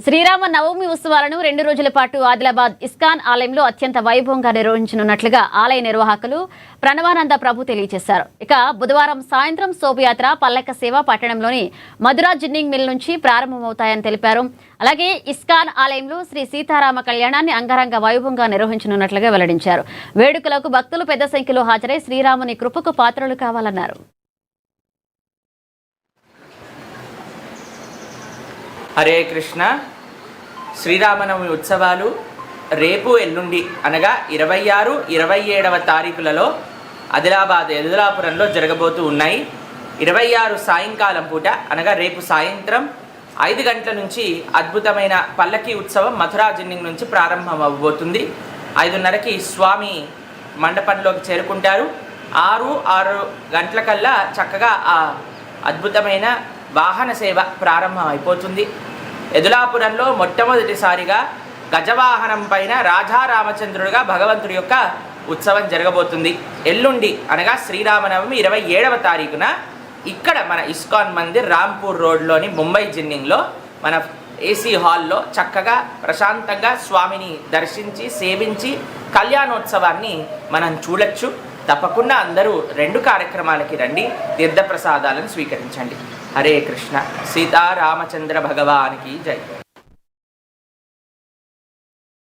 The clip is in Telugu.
శ్రీరామ నవమి ఉత్సవాలను 2 రోజుల పాటు ఆదిలాబాద్ ఇస్కాన్ ఆలయంలో అత్యంత వైభవంగా నిర్వహించనున్నట్లుగా ఆలయ నిర్వాహకులు ప్రణవానంద ప్రభు తెలియజేశారు. ఇక బుధవారం సాయంత్రం శోభయాత్ర పల్లక సేవ పట్టణంలోని మధురా జిన్నింగ్ మిల్ నుంచి ప్రారంభమవుతాయని తెలిపారు. అలాగే ఇస్కాన్ ఆలయంలో శ్రీ సీతారామ కళ్యాణాన్ని అంగరంగ వైభవంగా నిర్వహించనున్నట్లుగా వెల్లడించారు. వేడుకలకు భక్తులు పెద్ద సంఖ్యలో హాజరై శ్రీరాముని కృపకు పాత్రలు కావాలన్నారు. హరే కృష్ణ. శ్రీరామనవమి ఉత్సవాలు రేపు ఎల్లుండి అనగా 26, 27వ తారీఖులలో ఆదిలాబాద్ ఎదులాపురంలో జరగబోతూ ఉన్నాయి. 26 సాయంకాలం పూట అనగా రేపు సాయంత్రం 5 గంటల నుంచి అద్భుతమైన పల్లకి ఉత్సవం మథురా జిన్నింగ్ నుంచి ప్రారంభం అవ్వబోతుంది. 5:30కి స్వామి మండపంలోకి చేరుకుంటారు. 6 గంటలకల్లా చక్కగా ఆ అద్భుతమైన వాహన సేవ ప్రారంభం అయిపోతుంది. ఎదులాపురంలో మొట్టమొదటిసారిగా గజవాహనం పైన రాజా రామచంద్రుడిగా భగవంతుడి యొక్క ఉత్సవం జరగబోతుంది. ఎల్లుండి అనగా శ్రీరామనవమి 27వ తారీఖున ఇక్కడ మన ఇస్కాన్ మందిర్ రాంపూర్ రోడ్లోని ముంబై జిన్నింగ్లో మన ఏసీ హాల్లో చక్కగా ప్రశాంతంగా స్వామిని దర్శించి సేవించి కళ్యాణోత్సవాన్ని మనం చూడొచ్చు. తప్పకుండా అందరూ 2 కార్యక్రమాలకి రండి, తీర్థప్రసాదాలను స్వీకరించండి. హరే కృష్ణ. సీతారామచంద్ర భగవానికి జై.